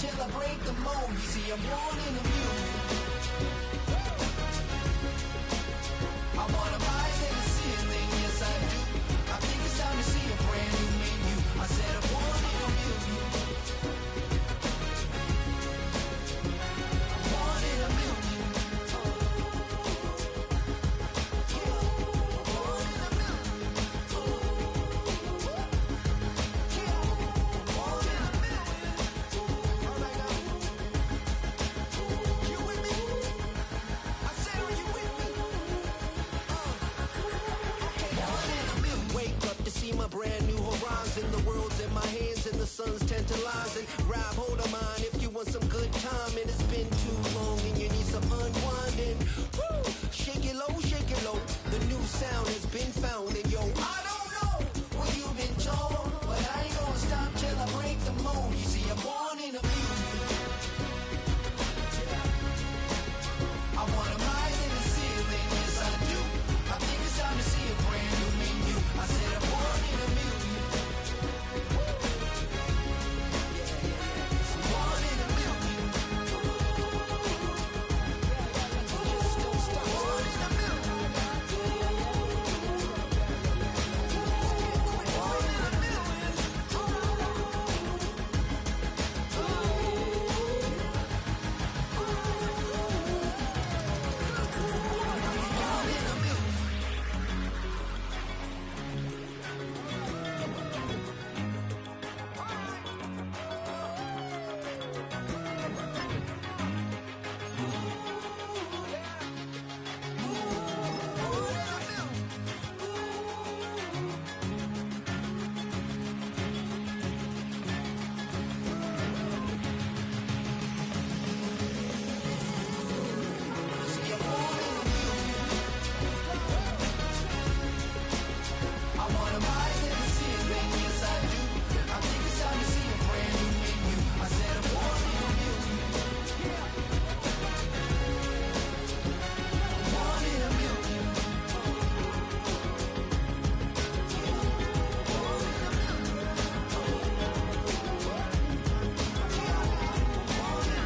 till I break the mold. You see, I'm born in a million. I wanna rise in the ceiling, yes I do. I think it's time to see a brand new menu. I said I'm born in a million. I'm born in a million. Born in a million. Born in a million. All right now. You with me? I said, are you with me? Wake up to see my brand new horizon. The world's in my hands and the sun's tantalizing. Grab hold of mine if you want some good time. And it's been too long and you need some unwinding. Woo! Shake it low. The new sound has been found. And yo, I don't know what you've been told, but I ain't gonna stop till I break the mold. You see, I'm born in a million. I wanna rise in the ceiling, yes I do. I think it's time to see a brand new menu. I said I'm born in a million. I'm born in a million. Just don't stop. Born in a million. Born in a million. Born in a million. I wanna rise in the ceiling, yes I do. I think it's time to see a brand new menu. I said I'm born in a million. Born in a million. Born in a million. Born in a million.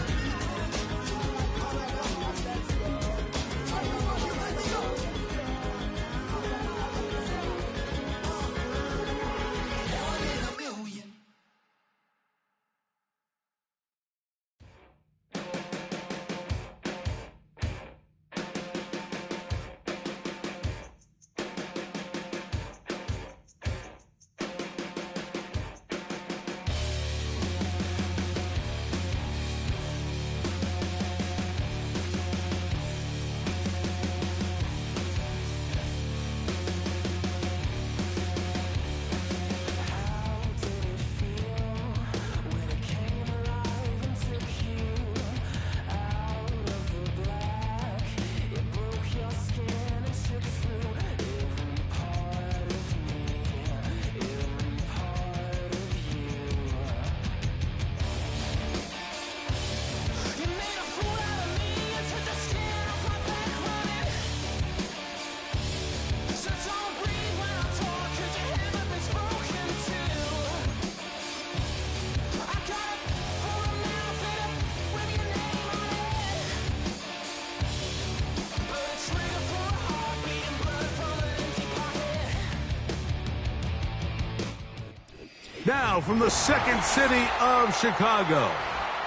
Now from the second city of Chicago,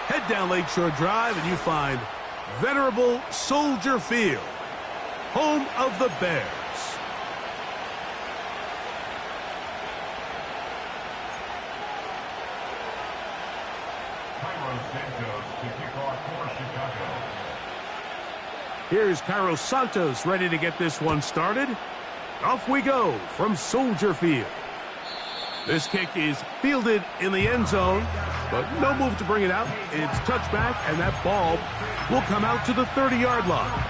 head down Lakeshore Drive and you find venerable Soldier Field, home of the Bears. Cairo Santos to kick off for Chicago. Here's Cairo Santos ready to get this one started. Off we go from Soldier Field. This kick is fielded in the end zone, but no move to bring it out. It's touchback, and that ball will come out to the 30-yard line.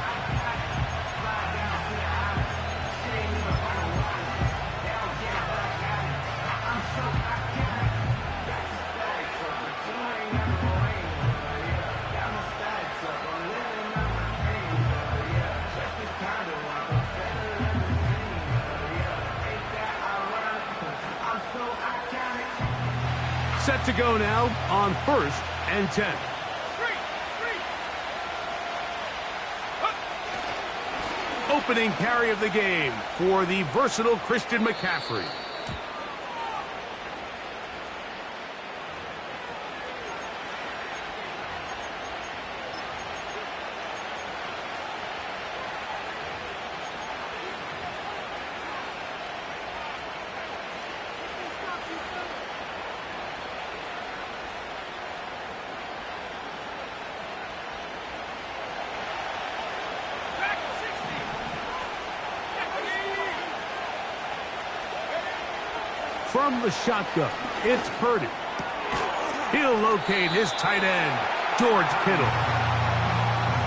Set to go now on 1st and 10. Opening carry of the game for the versatile Christian McCaffrey. From the shotgun, it's Purdy. He'll locate his tight end, George Kittle.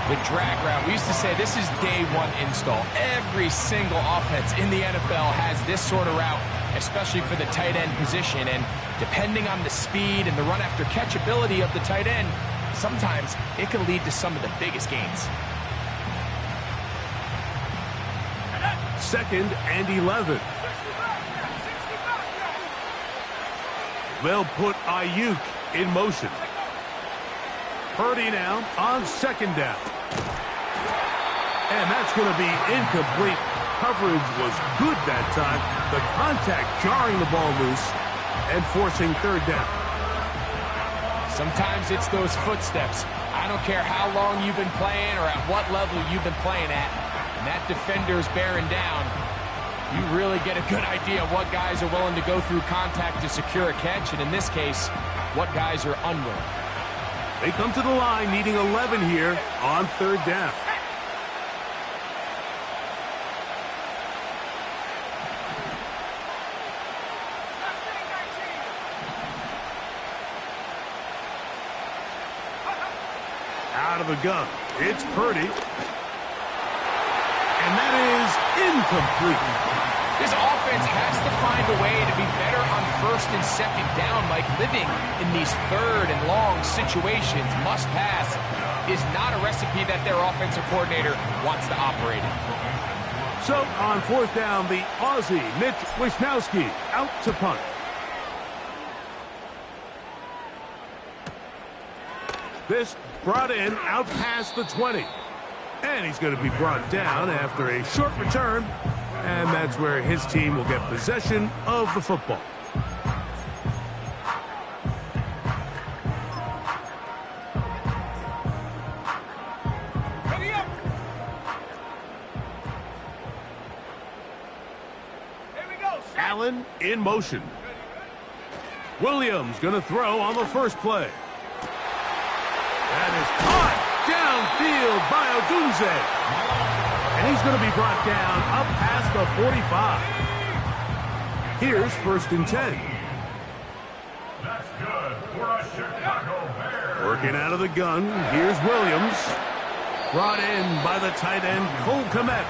The drag route. We used to say this is day one install. Every single offense in the NFL has this sort of route, especially for the tight end position. And depending on the speed and the run after catch ability of the tight end, sometimes it can lead to some of the biggest gains. 2nd and 11. They'll put Ayuk in motion. Purdy now on 2nd down. And that's going to be incomplete. Coverage was good that time. The contact jarring the ball loose and forcing 3rd down. Sometimes it's those footsteps. I don't care how long you've been playing or at what level you've been playing at. And that defender's bearing down. You really get a good idea of what guys are willing to go through contact to secure a catch, and in this case, what guys are unwilling. They come to the line needing 11 here on 3rd down. Out of the gun, it's Purdy. And that is incomplete. This offense has to find a way to be better on 1st and 2nd down. Like living in these 3rd and long situations, must pass, is not a recipe that their offensive coordinator wants to operate in. So on 4th down, the Aussie, Mitch Wishnowsky, out to punt. This brought in out past the 20. And he's going to be brought down after a short return. And that's where his team will get possession of the football. Allen in motion. Williams going to throw on the first play. That is caught downfield by Odunze. And he's going to be brought down up past the 45. Here's 1st and 10. That's good for a Chicago Bears. Working out of the gun, here's Williams. Brought in by the tight end, Cole Kmet.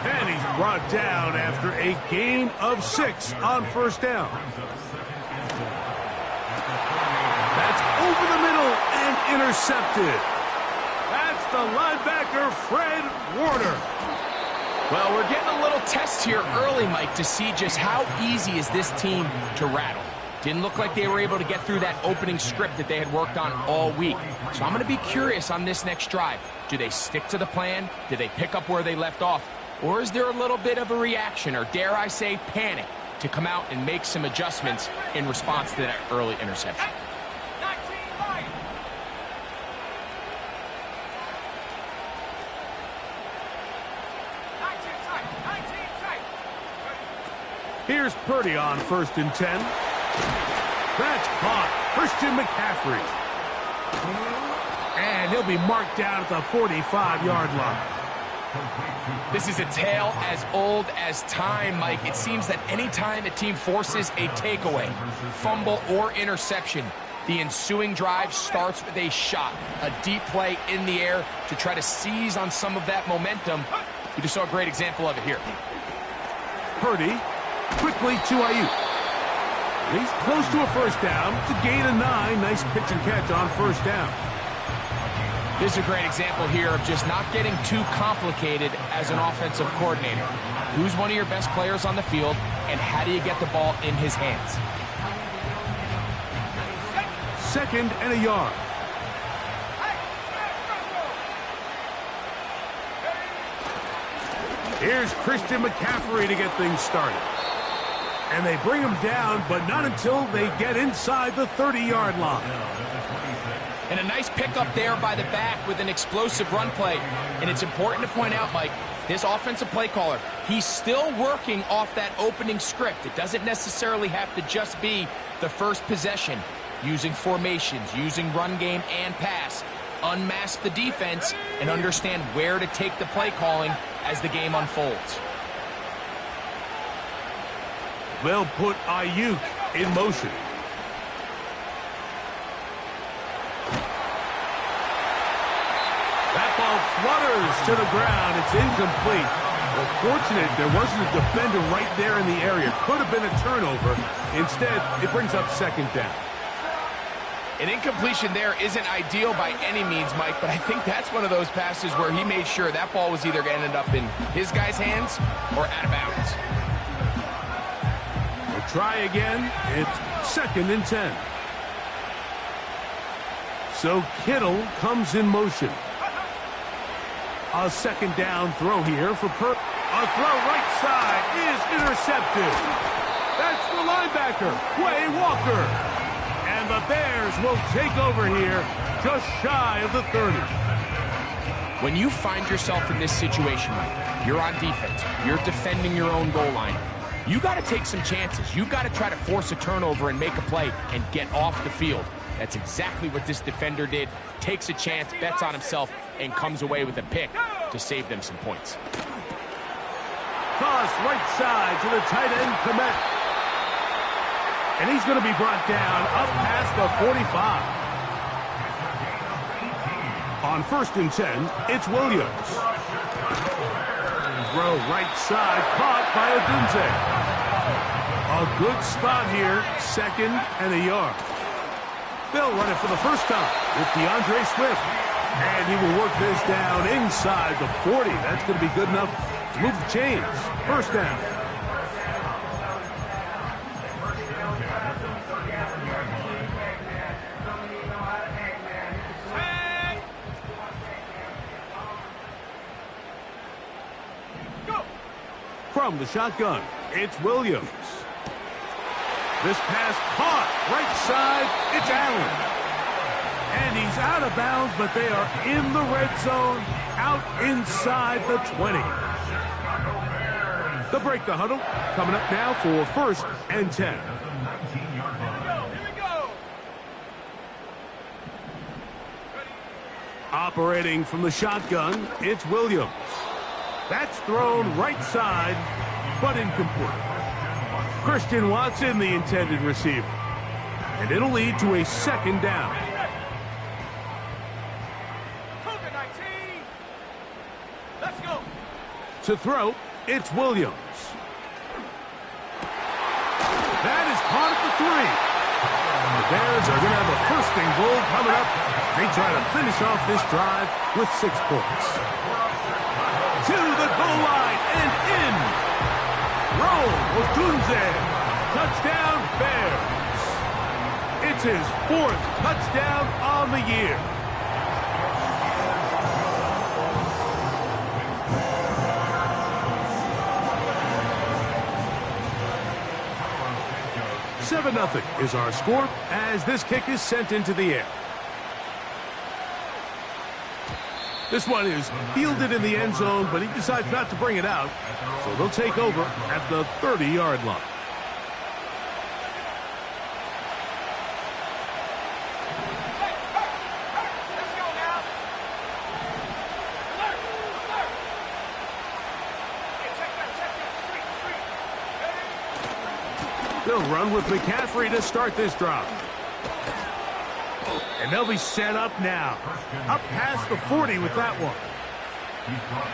And he's brought down after a gain of 6 on 1st down. That's over the middle and intercepted. That's the linebacker, Fred Warner. Well, we're getting a little test here early, Mike, to see just how easy is this team to rattle. Didn't look like they were able to get through that opening script that they had worked on all week. So I'm going to be curious on this next drive. Do they stick to the plan? Do they pick up where they left off? Or is there a little bit of a reaction, or dare I say panic, to come out and make some adjustments in response to that early interception? Here's Purdy on 1st and 10. That's caught. Christian McCaffrey. And he'll be marked down at the 45-yard line. This is a tale as old as time, Mike. It seems that any time a team forces a takeaway, fumble, or interception, the ensuing drive starts with a shot, a deep play in the air to try to seize on some of that momentum. We just saw a great example of it here. Purdy quickly to Ayuk. He's close to a 1st down. To gain a 9. Nice pitch and catch on 1st down. This is a great example here of just not getting too complicated as an offensive coordinator. Who's one of your best players on the field, and how do you get the ball in his hands? 2nd and a yard. Here's Christian McCaffrey to get things started. And they bring him down, but not until they get inside the 30-yard line. And a nice pickup there by the back with an explosive run play. And it's important to point out, Mike, this offensive play caller, he's still working off that opening script. It doesn't necessarily have to just be the first possession. Using formations, using run game and pass. Unmask the defense and understand where to take the play calling as the game unfolds. They'll put Ayuk in motion. That ball flutters to the ground. It's incomplete. Well, fortunate there wasn't a defender right there in the area. Could have been a turnover. Instead, it brings up 2nd down. An incompletion there isn't ideal by any means, Mike, but I think that's one of those passes where he made sure that ball was either going to end up in his guy's hands or out of bounds. We'll try again. It's 2nd and 10. So Kittle comes in motion. A 2nd down throw here for A throw right side is intercepted. That's the linebacker, Quay Walker. And the Bears will take over here just shy of the 30. When you find yourself in this situation, Mike, you're on defense, you're defending your own goal line, you got to take some chances. You got to try to force a turnover and make a play and get off the field. That's exactly what this defender did. Takes a chance, bets on himself, and comes away with a pick to save them some points. Toss right side to the tight end, Komet. And he's going to be brought down up past the 45. On 1st and 10, it's Williams. Throw right side, caught by Odunze. A good spot here, 2nd and a yard. They'll run it for the first time with DeAndre Swift. And he will work this down inside the 40. That's going to be good enough to move the chains. 1st down. From the shotgun, it's Williams. This pass caught right side, it's Allen. And he's out of bounds, but they are in the red zone, out inside the 20. They'll break the huddle, coming up now for 1st and 10. Operating from the shotgun, it's Williams. That's thrown right side, but incomplete. Christian Watson, the intended receiver. And it'll lead to a 2nd down. Let's go. To throw, it's Williams. That is caught at the 3. The Bears are going to have a 1st and goal coming up. They try to finish off this drive with 6 points. To the goal line and in. Rome Odunze. Touchdown, Bears. It's his 4th touchdown on the year. "7-0 is our score as this kick is sent into the air. This one is fielded in the end zone, but he decides not to bring it out, so they'll take over at the 30-yard line. They'll run with McCaffrey to start this drive. And they'll be set up now. Up past the 40 with that one.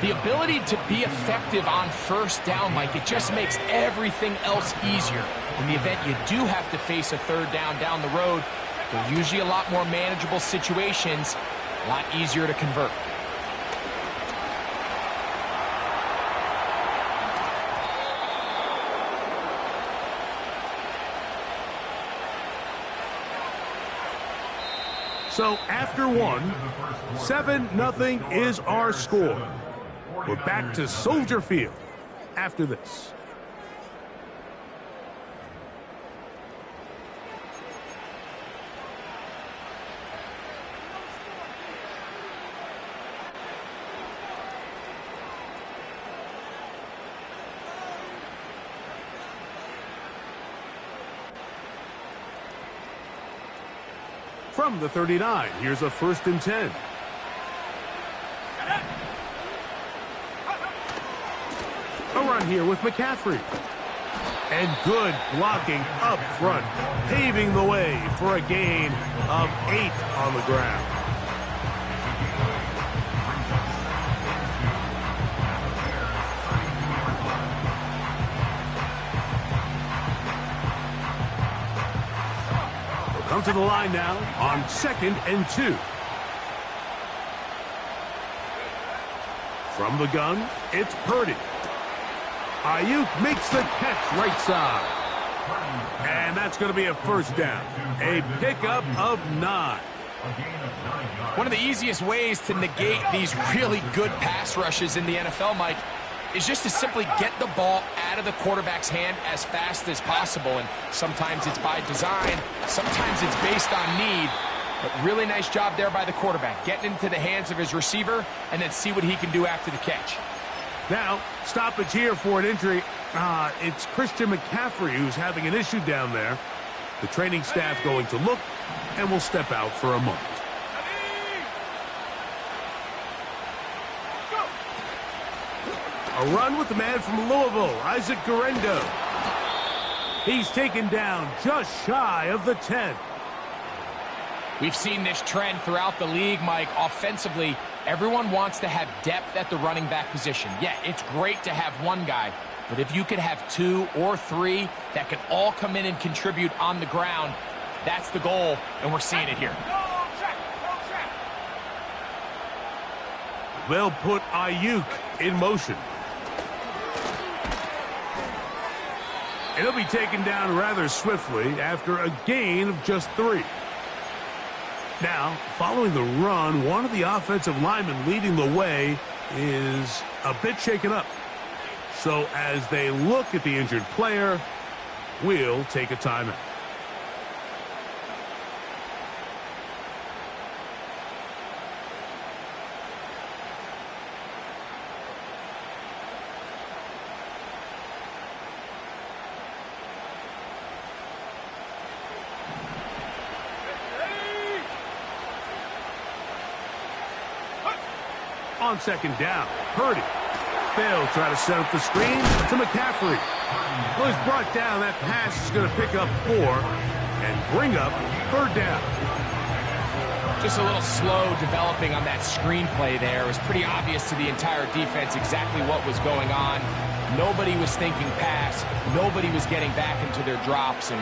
The ability to be effective on 1st down, Mike, it just makes everything else easier. In the event you do have to face a 3rd down the road, they're usually a lot more manageable situations, a lot easier to convert. So after one, 7-0 is our score. We're back to Soldier Field after this. From the 39, here's a 1st and 10. A run here with McCaffrey. And good blocking up front, paving the way for a gain of 8 on the ground. Come to the line now on 2nd and 2. From the gun, it's Purdy. Ayuk makes the catch right side. And that's going to be a 1st down. A pickup of 9. One of the easiest ways to negate these really good pass rushes in the NFL, Mike, is just to simply get the ball out of the quarterback's hand as fast as possible. And sometimes it's by design, sometimes it's based on need. But really nice job there by the quarterback, getting into the hands of his receiver and then see what he can do after the catch. Now, stoppage here for an injury. It's Christian McCaffrey who's having an issue down there. The training staff going to look and will step out for a moment. A run with the man from Louisville, Isaac Guerendo. He's taken down just shy of the 10. We've seen this trend throughout the league, Mike. Offensively, everyone wants to have depth at the running back position. Yeah, it's great to have one guy, but if you could have 2 or 3 that can all come in and contribute on the ground, that's the goal, and we're seeing it here. They'll put Ayuk in motion. And he'll be taken down rather swiftly after a gain of just 3. Now, following the run, one of the offensive linemen leading the way is a bit shaken up. So as they look at the injured player, we'll take a timeout. On 2nd down, Purdy. They'll try to set up the screen to McCaffrey. Well, he's brought down. That pass is going to pick up 4 and bring up 3rd down. Just a little slow developing on that screenplay there. It was pretty obvious to the entire defense exactly what was going on. Nobody was thinking pass. Nobody was getting back into their drops, and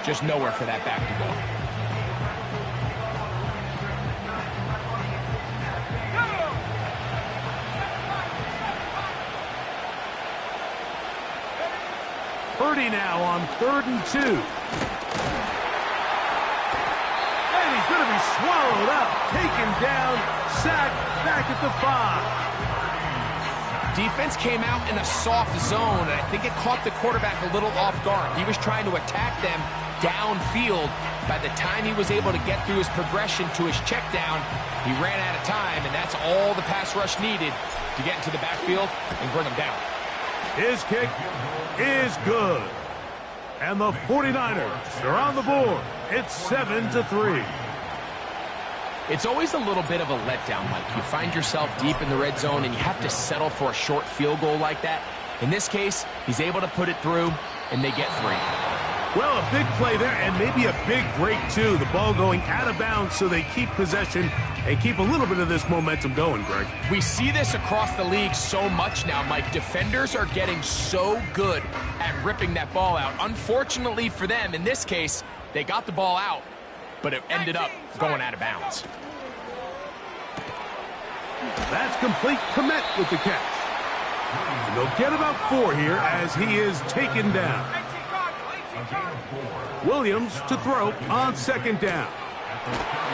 just nowhere for that back to go. Purdy now on 3rd and 2. And he's going to be swallowed up, taken down, sacked back at the 5. Defense came out in a soft zone, and I think it caught the quarterback a little off guard. He was trying to attack them downfield. By the time he was able to get through his progression to his check down, he ran out of time, and that's all the pass rush needed to get into the backfield and bring him down. His kick is good. And the 49ers are on the board. It's 7-3. It's always a little bit of a letdown, Mike. You find yourself deep in the red zone and you have to settle for a short field goal like that. In this case, he's able to put it through, and they get 3. Well, a big play there, and maybe a big break, too. The ball going out of bounds, so they keep possession and keep a little bit of this momentum going, Greg. We see this across the league so much now, Mike. Defenders are getting so good at ripping that ball out. Unfortunately for them, in this case, they got the ball out, but it ended up going out of bounds. That's complete. Komet with the catch. And they'll get about 4 here as he is taken down. Williams to throw on 2nd down.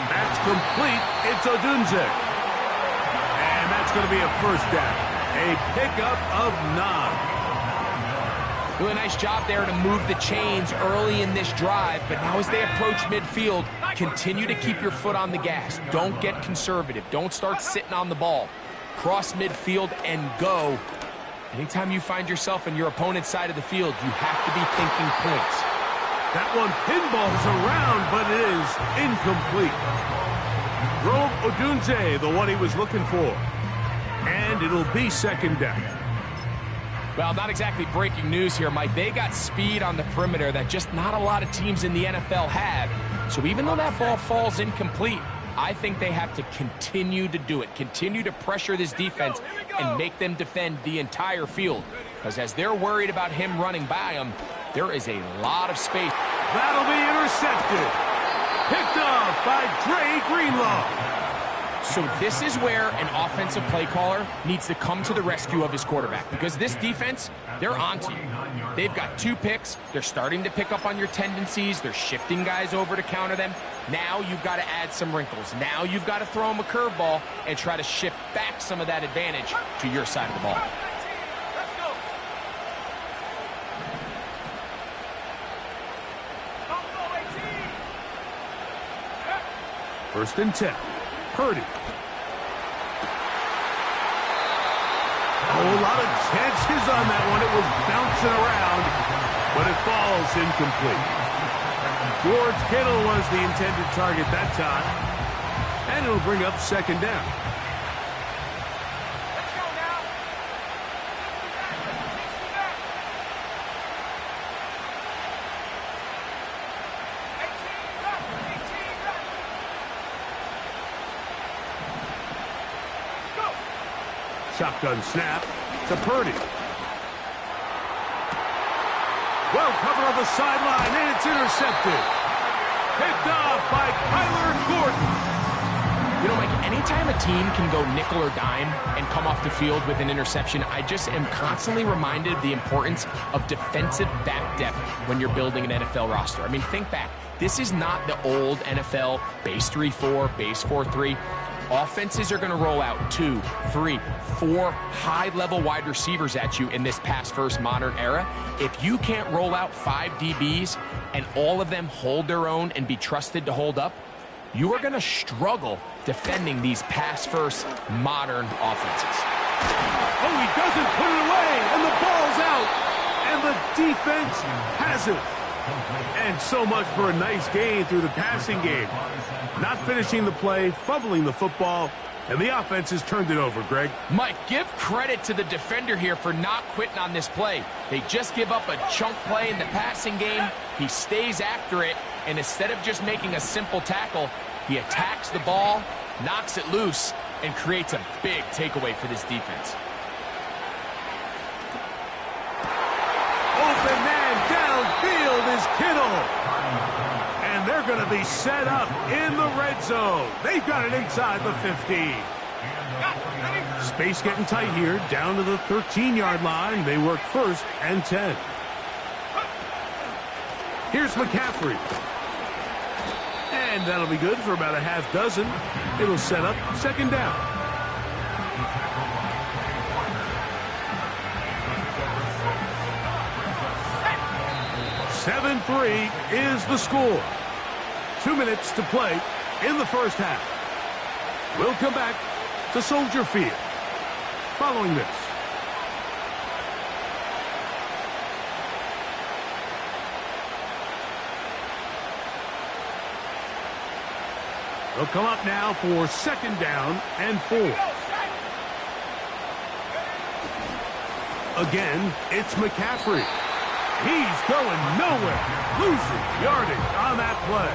That's complete. It's Odunze. And that's going to be a first down. A pickup of 9. Doing a nice job there to move the chains early in this drive, but now as they approach midfield, continue to keep your foot on the gas. Don't get conservative. Don't start sitting on the ball. Cross midfield and go. Anytime you find yourself on your opponent's side of the field, you have to be thinking points. That one pinballs around, but it is incomplete. Rome Odunze, the one he was looking for. And it'll be second down. Well, not exactly breaking news here, Mike. They got speed on the perimeter that just not a lot of teams in the NFL have. So even though that ball falls incomplete, I think they have to continue to do it. Continue to pressure this defense and make them defend the entire field. Because as they're worried about him running by them, there is a lot of space. That'll be intercepted. Picked off by Dre Greenlaw. So this is where an offensive play caller needs to come to the rescue of his quarterback, because this defense, they're onto you. They've got 2 picks. They're starting to pick up on your tendencies. They're shifting guys over to counter them. Now you've got to add some wrinkles. Now you've got to throw them a curveball and try to shift back some of that advantage to your side of the ball. First and 10. Purdy. Oh, a lot of chances on that one. It was bouncing around, but it falls incomplete. George Kittle was the intended target that time, and it'll bring up second down. Shotgun snap to Purdy. Well covered on the sideline, and it's intercepted. Picked off by Kyler Gordon. You know, Mike, anytime a team can go nickel or dime and come off the field with an interception, I just am constantly reminded of the importance of defensive back depth when you're building an NFL roster. I mean, think back. This is not the old NFL base 3-4, base 4-3. Offenses are going to roll out 2, 3, 4 high-level wide receivers at you in this pass-first modern era. If you can't roll out 5 DBs and all of them hold their own and be trusted to hold up, you are going to struggle defending these pass-first modern offenses. Oh, he doesn't put it away, and the ball's out, and the defense has it. And so much for a nice gain through the passing game. Not finishing the play, fumbling the football, and the offense has turned it over, Greg. Mike, give credit to the defender here for not quitting on this play. They just give up a chunk play in the passing game. He stays after it, and instead of just making a simple tackle, he attacks the ball, knocks it loose, and creates a big takeaway for this defense. Open man downfield is Kittle. And they're going to be set up in the red zone. They've got it inside the 15. Space getting tight here, down to the 13-yard line. They work first and 10. Here's McCaffrey. And that'll be good for about a half dozen. It'll set up second down. "7-3 is the score. 2 minutes to play in the first half. We'll come back to Soldier Field following this. They'll come up now for second down and 4. Again, it's McCaffrey. He's going nowhere. Losing yardage on that play.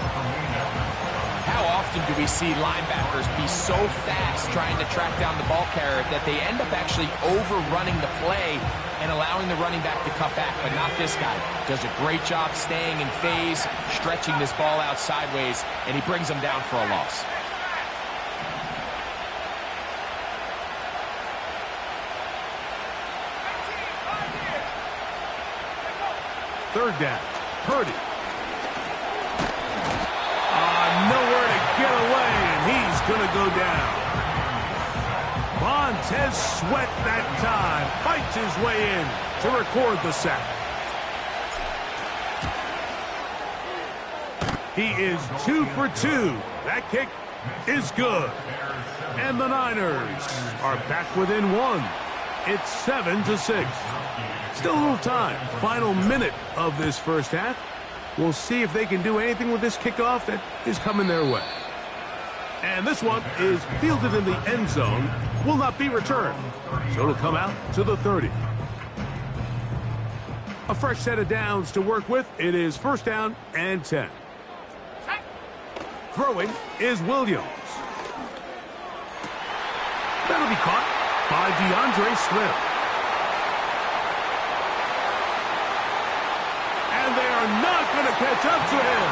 How often do we see linebackers be so fast trying to track down the ball carrier that they end up actually overrunning the play and allowing the running back to cut back? But not this guy. Does a great job staying in phase, stretching this ball out sideways, and he brings them down for a loss. Third down. Purdy. Nowhere to get away, and Montez Sweat that time fights his way in to record the sack. He is 2 for 2. That kick is good. And the Niners are back within 1. It's 7-6. Still a little time. Final minute of this first half. We'll see if they can do anything with this kickoff that is coming their way. And this one is fielded in the end zone. Will not be returned. So it'll come out to the 30. A fresh set of downs to work with. It is first down and 10. Throwing is Williams. That'll be caught by DeAndre Swift. And they are not going to catch up to him.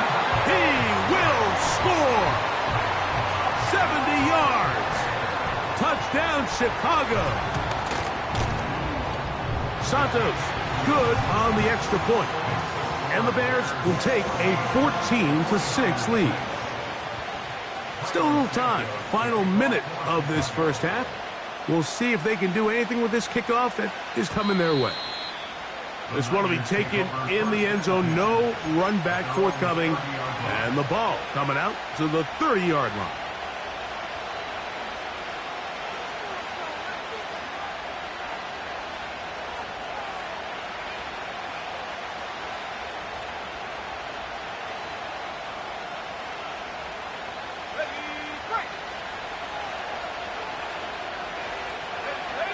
He will score. 70 yards. Touchdown, Chicago. Santos, good on the extra point. And the Bears will take a 14-6 lead. Still a little time. Final minute of this first half. We'll see if they can do anything with this kickoff that is coming their way. This one will be taken in the end zone. No run back forthcoming. And the ball coming out to the 30-yard line.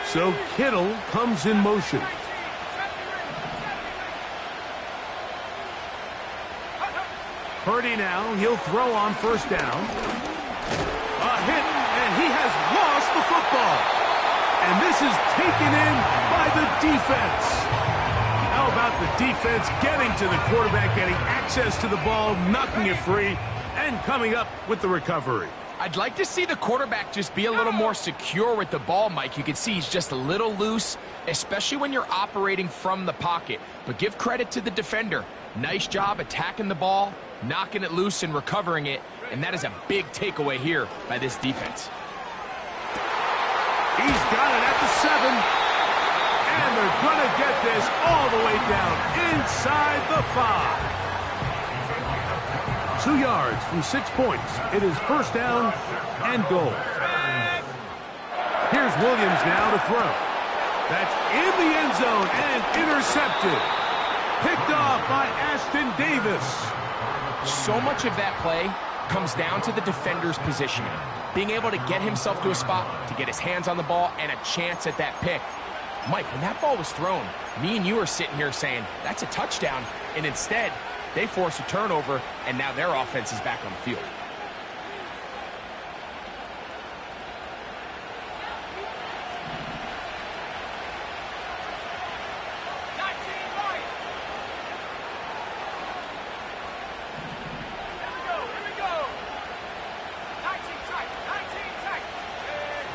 So Kittle comes in motion. Purdy now, he'll throw on first down. A hit, and he has lost the football. And this is taken in by the defense. How about the defense getting to the quarterback, getting access to the ball, knocking it free, and coming up with the recovery? I'd like to see the quarterback just be a little more secure with the ball, Mike. You can see he's just a little loose, especially when you're operating from the pocket. But give credit to the defender. Nice job attacking the ball, knocking it loose and recovering it. And that is a big takeaway here by this defense. He's got it at the 7. And they're going to get this all the way down inside the 5. 2 yards from 6 points. It is first down and goal. Here's Williams now to throw. That's in the end zone and intercepted. Picked off by Ashtyn Davis. So much of that play comes down to the defender's positioning. Being able to get himself to a spot, to get his hands on the ball, and a chance at that pick. Mike, when that ball was thrown, me and you are sitting here saying, that's a touchdown. And instead, they force a turnover, and now their offense is back on the field.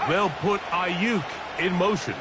They'll put Ayuk in motion.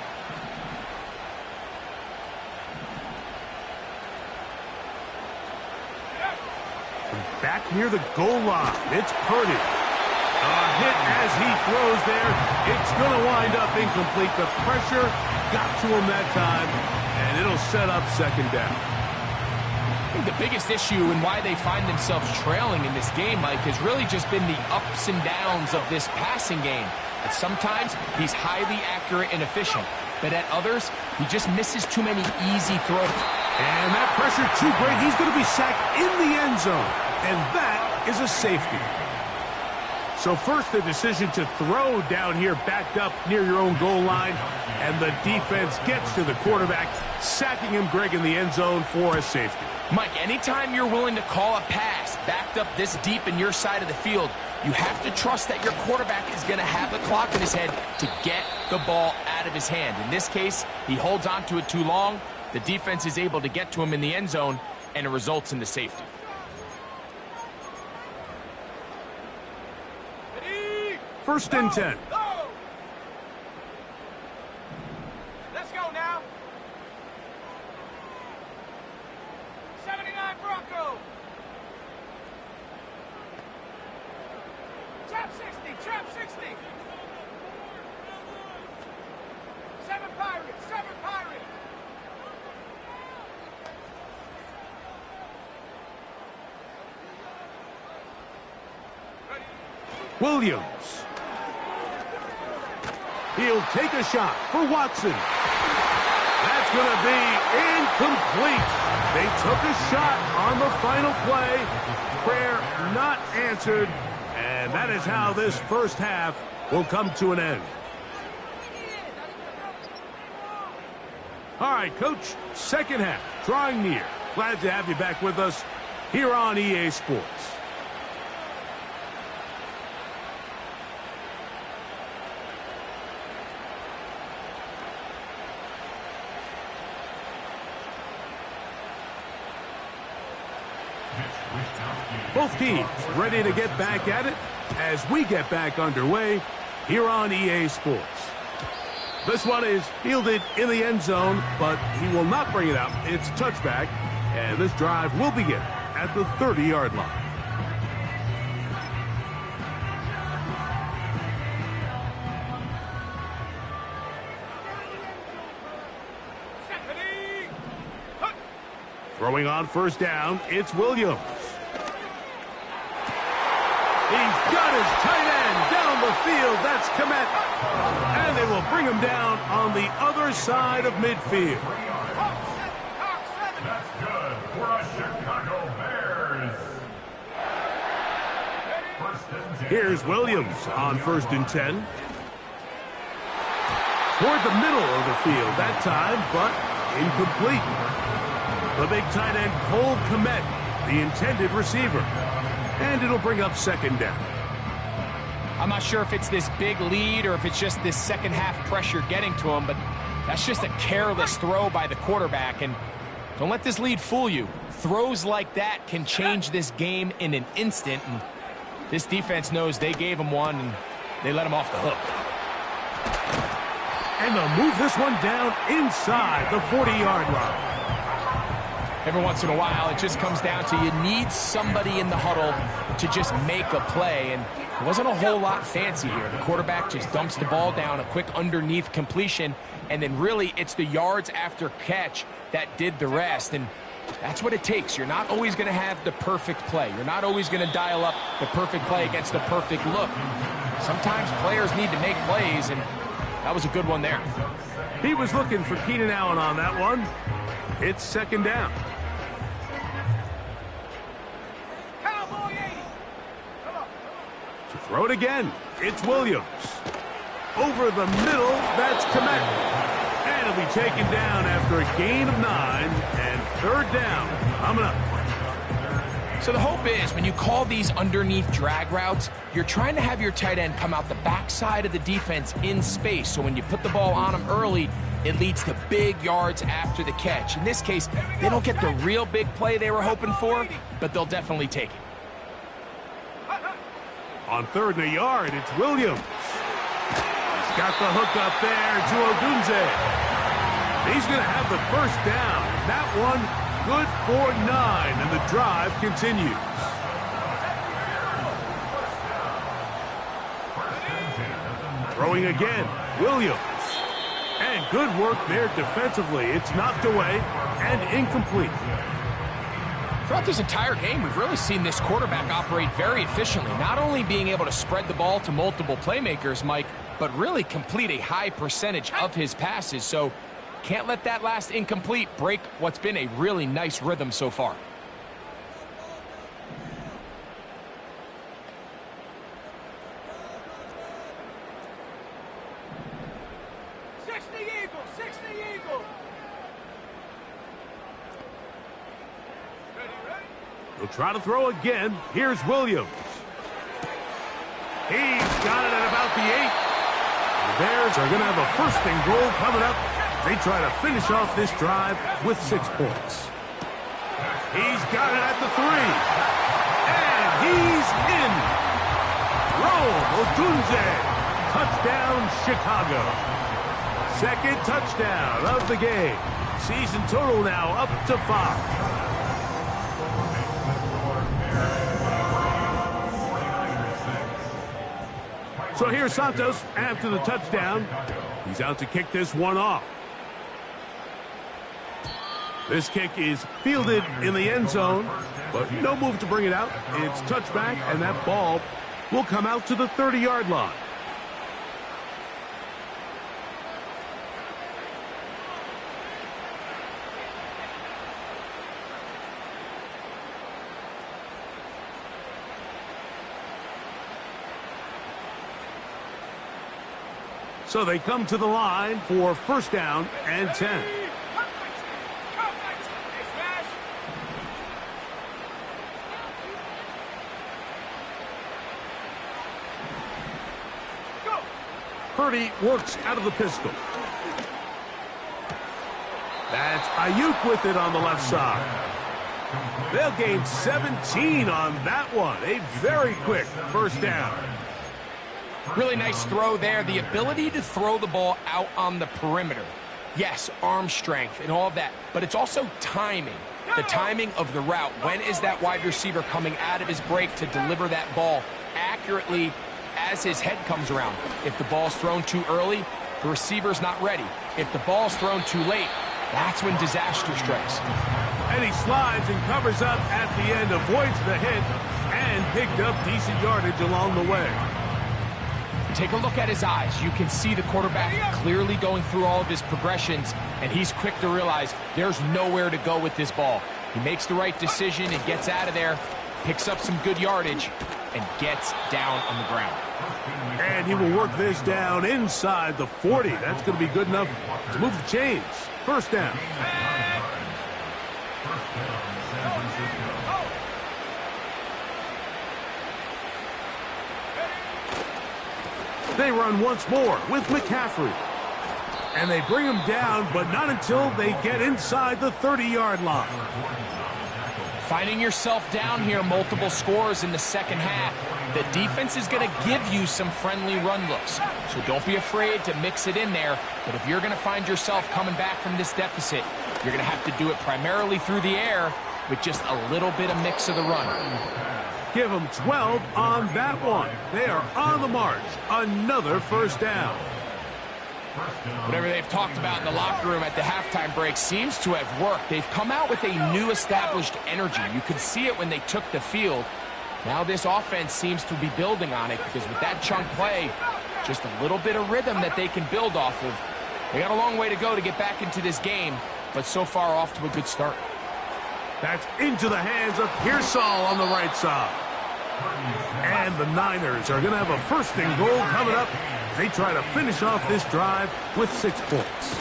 Back near the goal line, it's Purdy. A hit as he throws there. It's going to wind up incomplete. The pressure got to him that time, and it'll set up second down. I think the biggest issue and why they find themselves trailing in this game, Mike, has really just been the ups and downs of this passing game. And sometimes he's highly accurate and efficient, but at others, he just misses too many easy throws. And that pressure too great. He's going to be sacked in the end zone. And that is a safety. So first the decision to throw down here backed up near your own goal line. And the defense gets to the quarterback, sacking him, Greg, in the end zone for a safety. Mike, anytime you're willing to call a pass backed up this deep in your side of the field, you have to trust that your quarterback is going to have the clock in his head to get the ball out of his hand. In this case, he holds on to it too long. The defense is able to get to him in the end zone, and it results in the safety. First and 10. Let's go now. 79 Bronco. Trap 60, trap 60. Seven Pirate! Williams. He'll take a shot for Watson. That's going to be incomplete. They took a shot on the final play. Prayer not answered. And that is how this first half will come to an end. All right, Coach, second half, drawing near. Glad to have you back with us here on EA Sports. Both teams ready to get back at it as we get back underway here on EA Sports. This one is fielded in the end zone, but he will not bring it out. It's touchback, and this drive will begin at the 30-yard line. Throwing on first down, it's Williams. He's got his tight end down the field. That's Kmet. And they will bring him down on the other side of midfield. That's good for a Chicago Bears. First and 10. Here's Williams on first and 10. Toward the middle of the field that time, but incomplete. The big tight end, Cole Kmet, the intended receiver. And it'll bring up second down. I'm not sure if it's this big lead or if it's just this second half pressure getting to him, but that's just a careless throw by the quarterback. And don't let this lead fool you. Throws like that can change this game in an instant. And this defense knows they gave him one, and they let him off the hook. And they'll move this one down inside the 40-yard line. Every once in a while, it just comes down to you need somebody in the huddle to just make a play. And it wasn't a whole lot fancy here. The quarterback just dumps the ball down, a quick underneath completion, and then really it's the yards after catch that did the rest. And that's what it takes. You're not always going to have the perfect play. You're not always going to dial up the perfect play against the perfect look. Sometimes players need to make plays, and that was a good one there. He was looking for Keenan Allen on that one. It's second down. To throw it again, it's Williams. Over the middle, that's Kmet. And he'll be taken down after a gain of 9, and third down coming up. So the hope is when you call these underneath drag routes, you're trying to have your tight end come out the backside of the defense in space. So when you put the ball on him early, it leads to big yards after the catch. In this case, they don't get the real big play they were hoping for, but they'll definitely take it. On third and a yard, it's Williams. He's got the hook up there to Odunze. He's going to have the first down. That one good for 9, and the drive continues. Throwing again, Williams. And good work there defensively. It's knocked away and incomplete. Throughout this entire game, we've really seen this quarterback operate very efficiently, not only being able to spread the ball to multiple playmakers, Mike, but really complete a high percentage of his passes. So can't let that last incomplete break what's been a really nice rhythm so far. He'll try to throw again. Here's Williams. He's got it at about the 8. The Bears are going to have a first and goal coming up. They try to finish off this drive with 6 points. He's got it at the 3. And he's in. Rome Odunze. Touchdown, Chicago. Second touchdown of the game. Season total now up to 5. So here's Santos after the touchdown. He's out to kick this one off. This kick is fielded in the end zone, but no move to bring it out. It's touchback, and that ball will come out to the 30-yard line. So they come to the line for first down and 10. Purdy works out of the pistol. That's Ayuk with it on the left side. They'll gain 17 on that one. A very quick first down. Really nice throw there. The ability to throw the ball out on the perimeter. Yes, arm strength and all of that, but it's also timing. The timing of the route. When is that wide receiver coming out of his break to deliver that ball accurately as his head comes around? If the ball's thrown too early, the receiver's not ready. If the ball's thrown too late, that's when disaster strikes. And he slides and covers up at the end, avoids the hit, and picked up decent yardage along the way. Take a look at his eyes. You can see the quarterback clearly going through all of his progressions, and he's quick to realize there's nowhere to go with this ball. He makes the right decision and gets out of there, picks up some good yardage, and gets down on the ground. And he will work this down inside the 40. That's going to be good enough to move the chains. First down. They run once more with McCaffrey. And they bring him down, but not until they get inside the 30-yard line. Finding yourself down here, multiple scores in the second half. The defense is going to give you some friendly run looks. So don't be afraid to mix it in there. But if you're going to find yourself coming back from this deficit, you're going to have to do it primarily through the air with just a little bit of mix of the run. Give them 12 on that one. They are on the march. Another first down. Whatever they've talked about in the locker room at the halftime break seems to have worked. They've come out with a new established energy. You could see it when they took the field. Now this offense seems to be building on it because with that chunk play, just a little bit of rhythm that they can build off of. They got a long way to go to get back into this game, but so far off to a good start. That's into the hands of Pearsall on the right side. And the Niners are going to have a first and goal coming up. They try to finish off this drive with 6 points.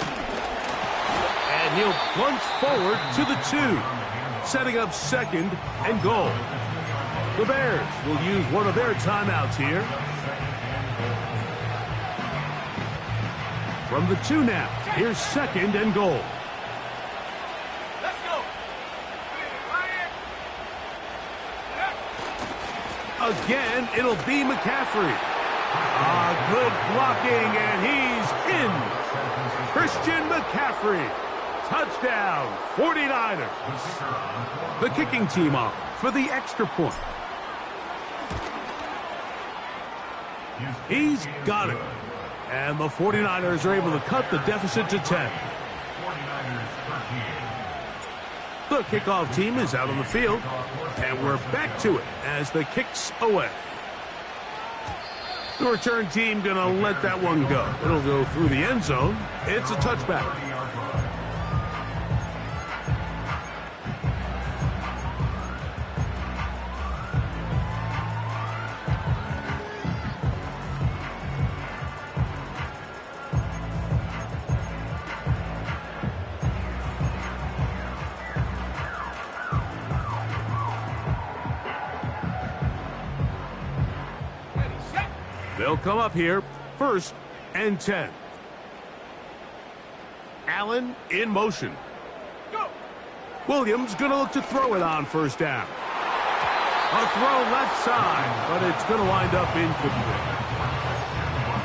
And he'll plunge forward to the 2, setting up second and goal. The Bears will use one of their timeouts here. From the 2 now, here's second and goal. Again, it'll be McCaffrey. Good blocking, and he's in. Christian McCaffrey. Touchdown, 49ers. The kicking team on for the extra point. He's got it. And the 49ers are able to cut the deficit to 10. The kickoff team is out on the field, and we're back to it as the kick's away. The return team going to let that one go. It'll go through the end zone. It's a touchback. They'll come up here, first and 10. Allen in motion. Go. Williams going to look to throw it on first down. A throw left side, but it's going to wind up incomplete.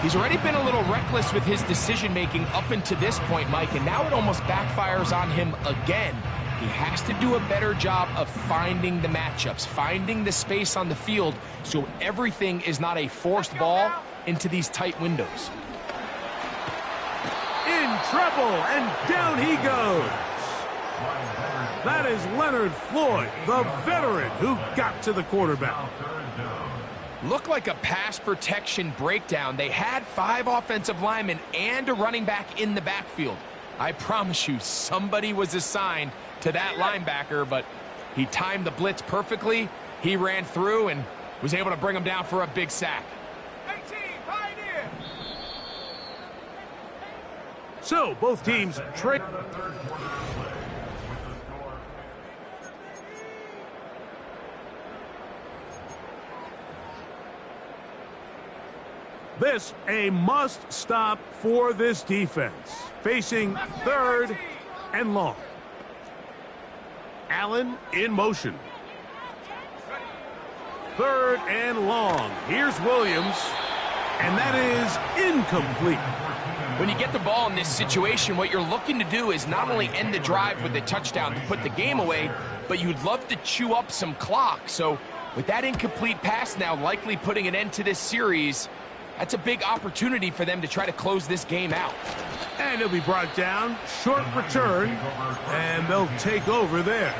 He's already been a little reckless with his decision-making up until this point, Mike, and now it almost backfires on him again. He has to do a better job of finding the matchups, finding the space on the field so everything is not a forced ball into these tight windows. In trouble, and down he goes. That is Leonard Floyd, the veteran who got to the quarterback. Looked like a pass protection breakdown. They had 5 offensive linemen and a running back in the backfield. I promise you, somebody was assigned to that linebacker, but he timed the blitz perfectly. He ran through and was able to bring him down for a big sack. 18, Pioneer! So, both teams trade. This a must-stop for this defense. Facing 3rd and long. Allen in motion. 3rd and long. Here's Williams. And that is incomplete. When you get the ball in this situation, what you're looking to do is not only end the drive with a touchdown to put the game away, but you'd love to chew up some clock. So with that incomplete pass now likely putting an end to this series, that's a big opportunity for them to try to close this game out. And he'll be brought down. Short return. And they'll take over there.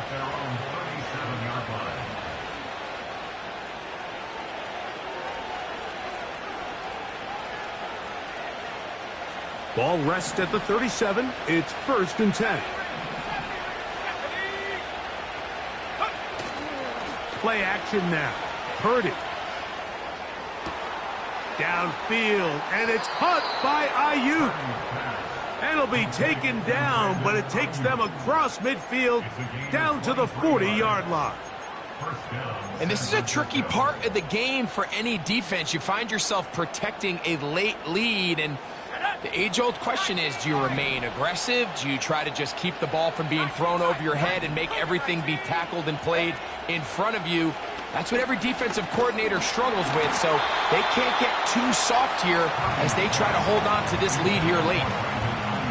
Ball rests at the 37. It's 1st and 10. Play action now. Purdy. Downfield, and it's caught by Ayuk. And it'll be taken down, but it takes them across midfield down to the 40-yard line. And this is a tricky part of the game for any defense. You find yourself protecting a late lead, and the age-old question is, do you remain aggressive? Do you try to just keep the ball from being thrown over your head and make everything be tackled and played in front of you? That's what every defensive coordinator struggles with, so they can't get too soft here as they try to hold on to this lead here late.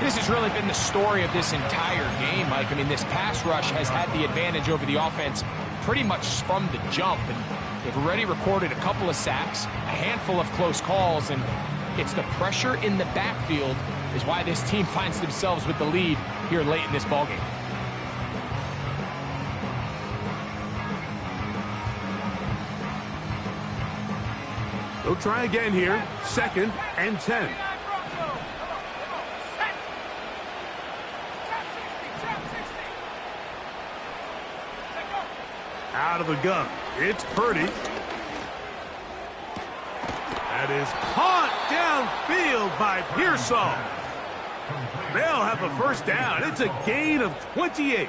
This has really been the story of this entire game, Mike. I mean, this pass rush has had the advantage over the offense pretty much from the jump, and they've already recorded a couple of sacks, a handful of close calls, and it's the pressure in the backfield is why this team finds themselves with the lead here late in this ballgame. They'll try again here. 2nd and 10. Out of the gun. It's Purdy. That is caught downfield by Pearsall. They'll have a 1st down. It's a gain of 28.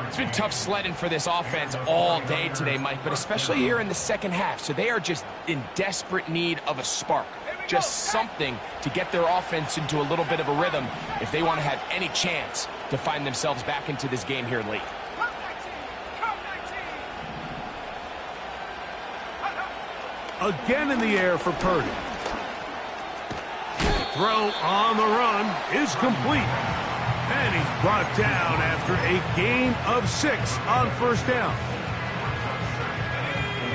It's been tough sledding for this offense all day today, Mike, but especially here in the second half. So they are just in desperate need of a spark, just something to get their offense into a little bit of a rhythm if they want to have any chance to find themselves back into this game here late. Again in the air for Purdy. Throw on the run is complete. And he's brought down after a gain of 6 on 1st down.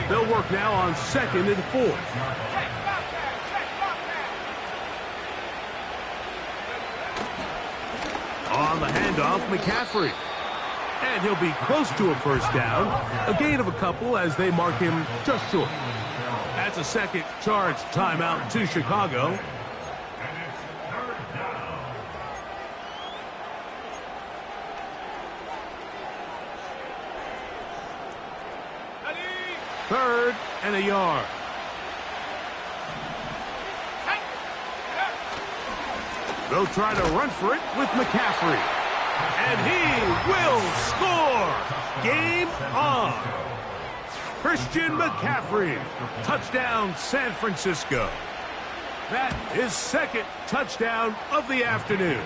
They'll work now on 2nd and 4. On the handoff, McCaffrey. And he'll be close to a 1st down. A gain of a couple as they mark him just short. That's a second charge timeout to Chicago. Third and a yard. They'll try to run for it with McCaffrey. And he will score. Game on. Christian McCaffrey. Touchdown, San Francisco. That is 2nd touchdown of the afternoon.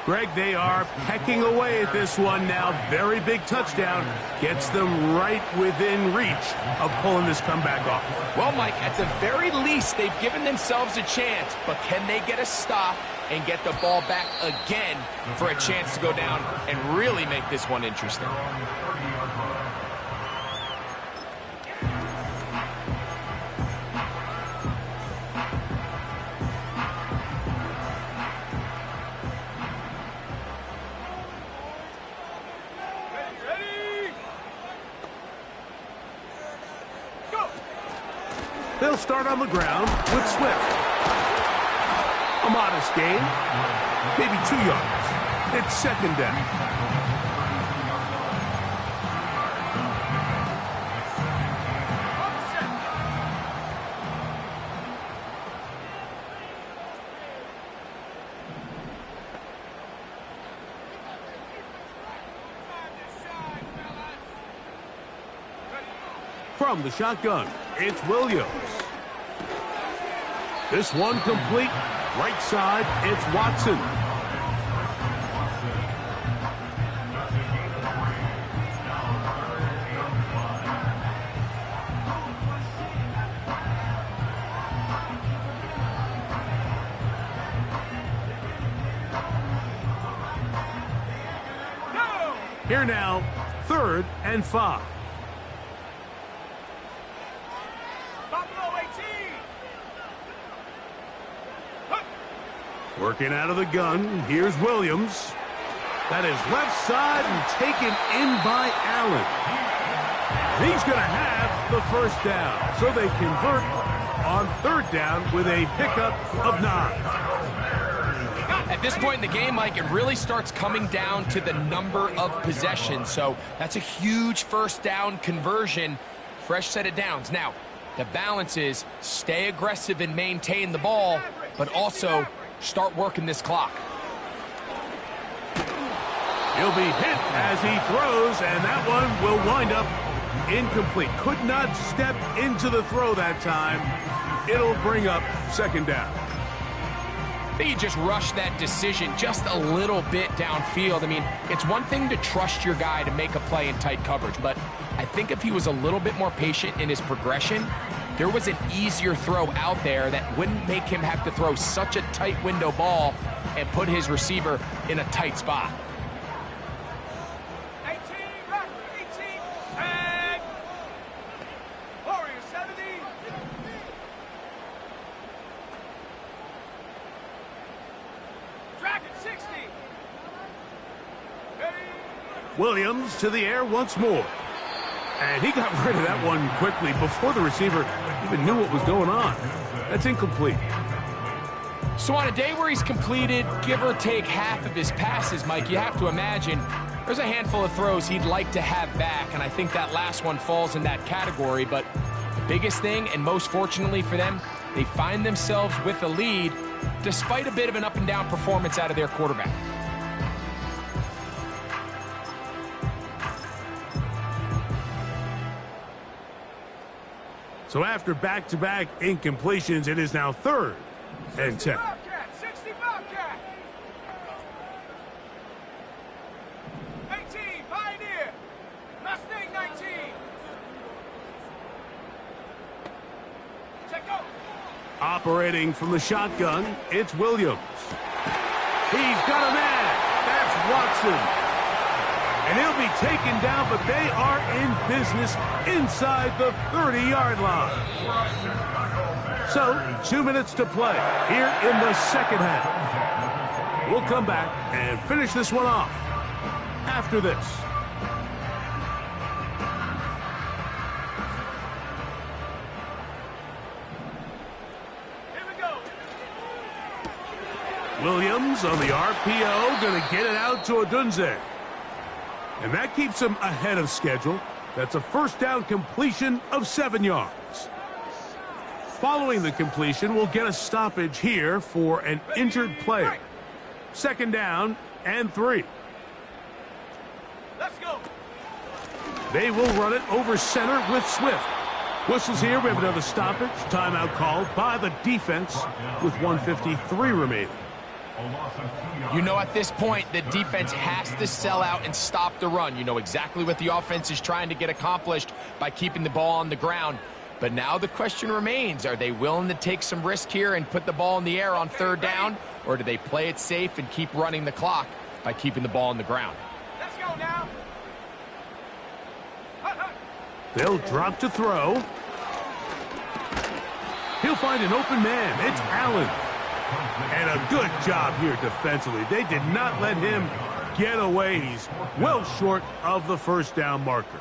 Greg, they are pecking away at this one now. Very big touchdown. Gets them right within reach of pulling this comeback off. Well, Mike, at the very least, they've given themselves a chance. But can they get a stop and get the ball back again for a chance to go down and really make this one interesting? They'll start on the ground with Swift. A modest gain, maybe 2 yards. It's second down. From the shotgun, it's Williams. This one complete. Right side, it's Watson. Here now, 3rd and 5. Working out of the gun, here's Williams. That is left side and taken in by Allen. He's going to have the first down, so they convert on 3rd down with a pickup of 9. At this point in the game, Mike, it really starts coming down to the number of possessions, so that's a huge first down conversion, fresh set of downs. Now, the balance is stay aggressive and maintain the ball, but also start working this clock. He'll be hit as he throws, and that one will wind up incomplete. Could not step into the throw that time. It'll bring up 2nd down. I think he just rushed that decision just a little bit downfield. I mean, it's one thing to trust your guy to make a play in tight coverage, but I think if he was a little bit more patient in his progression, there was an easier throw out there that wouldn't make him have to throw such a tight window ball and put his receiver in a tight spot. 18, 10. Warriors 70. Dragon 60. Ready. Williams to the air once more. And he got rid of that one quickly before the receiver even knew what was going on. That's incomplete. So on a day where he's completed, give or take half of his passes, Mike, you have to imagine there's a handful of throws he'd like to have back, and I think that last one falls in that category. But the biggest thing, and most fortunately for them, they find themselves with a lead despite a bit of an up-and-down performance out of their quarterback. So after back-to-back incompletions, it is now 3rd and 10. 60 Bobcat. 18, Pioneer. Mustang 19. Check out. Operating from the shotgun, it's Williams. He's got a man. That's Watson. And he'll be taken down, but they are in business inside the 30-yard line. So, 2 minutes to play here in the 2nd half. We'll come back and finish this one off after this. Here we go. Williams on the RPO, going to get it out to Odunze. And that keeps him ahead of schedule. That's a first down completion of 7 yards. Following the completion, we'll get a stoppage here for an injured player. 2nd down and 3. Let's go. They will run it over center with Swift. Whistles here. We have another stoppage. Timeout called by the defense with 1:53 remaining. You know, at this point, the defense has to sell out and stop the run. You know exactly what the offense is trying to get accomplished by keeping the ball on the ground. But now the question remains, are they willing to take some risk here and put the ball in the air on 3rd down? Or do they play it safe and keep running the clock by keeping the ball on the ground? Let's go now. They'll drop to throw. He'll find an open man. It's Allen. And a good job here defensively. They did not let him get away. He's well short of the first down marker.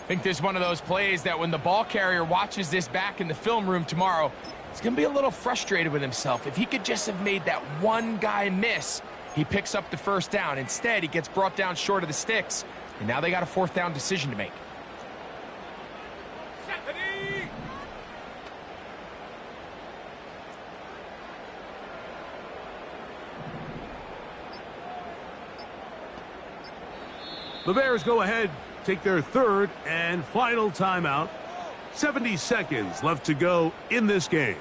I think this is one of those plays that when the ball carrier watches this back in the film room tomorrow, he's going to be a little frustrated with himself. If he could just have made that one guy miss, he picks up the first down. Instead, he gets brought down short of the sticks, and now they got a fourth down decision to make. The Bears go ahead, take their third and final timeout. 70 seconds left to go in this game.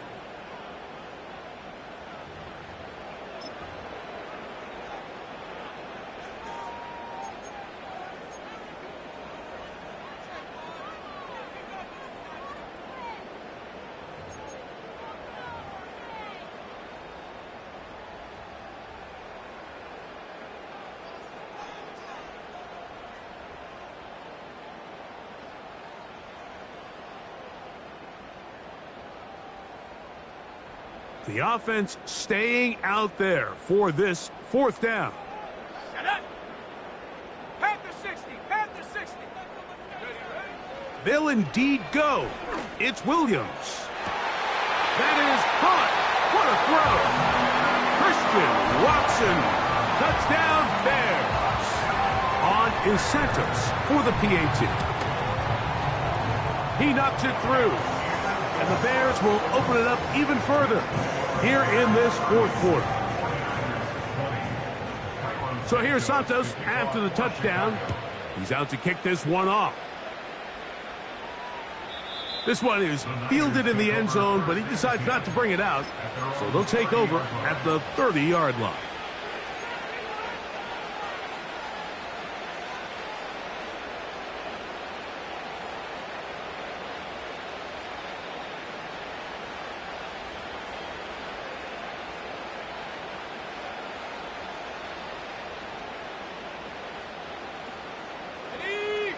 The offense staying out there for this fourth down. Set up. Panther 60. Panther 60. They'll indeed go. It's Williams. That is caught. What a throw. Christian Watson. Touchdown Bears. On is Santos for the PAT. He knocks it through. And the Bears will open it up even further here in this fourth quarter. So here's Santos after the touchdown. He's out to kick this one off. This one is fielded in the end zone, but he decides not to bring it out. So they'll take over at the 30-yard line.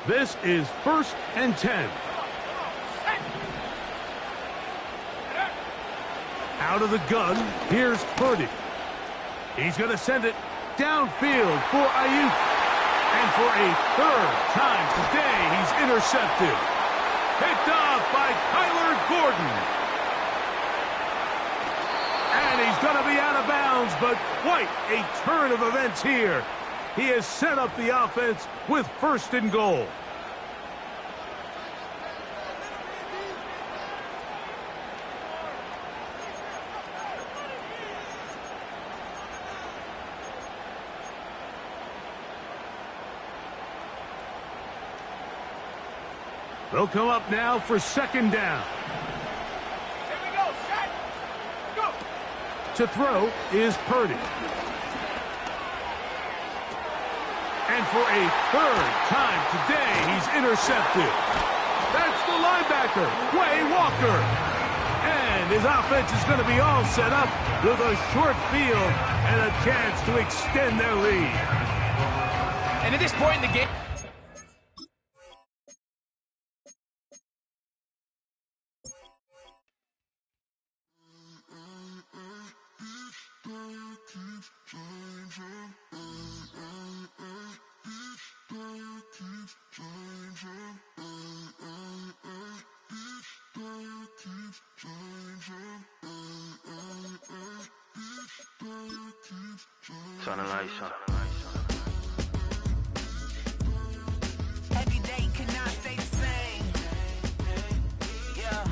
This is 1st and 10. Out of the gun, here's Purdy. He's going to send it downfield for Ayuk. And for a third time today, he's intercepted. Picked off by Kyler Gordon. And he's going to be out of bounds, but quite a turn of events here. He has set up the offense with 1st and goal. They'll come up now for 2nd down. Here we go. Set. Go. To throw is Purdy. And for a third time today, he's intercepted. That's the linebacker, Quay Walker. And his offense is going to be all set up with a short field and a chance to extend their lead. And at this point in the game, Turn the lights on. Every day cannot stay the same. Yeah.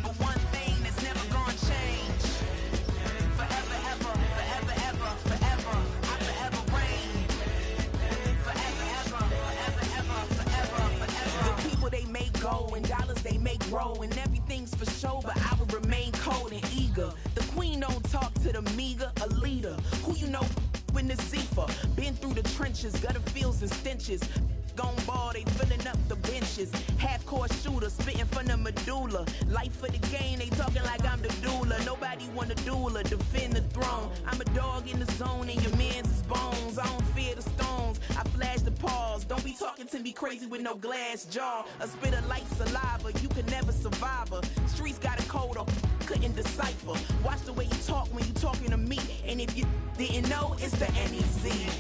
But one thing that's never gonna change. Forever, ever, forever, ever, forever. I forever reign. Forever, ever, forever, ever, forever, forever. The people they make go and dollars they make grow. And everything's for show, but I will remain cold and eager. The queen don't talk to the meager, a leader. Who you know in the Zephyr, been through the trenches, gutter fields and stenches. Gone ball, they filling up the benches. Half-court shooter, spitting from the medulla. Life for the game, they talking like I'm the doula. Nobody want a doula, defend the throne. I'm a dog in the zone, and your man's is bones. I don't fear the stones, I flash the paws. Don't be talking to me crazy with no glass jaw. A spit of light saliva, you can never survive her. Streets got a code up, couldn't decipher. Watch the way you talk when you talking to me. And if you didn't know, it's the NEC.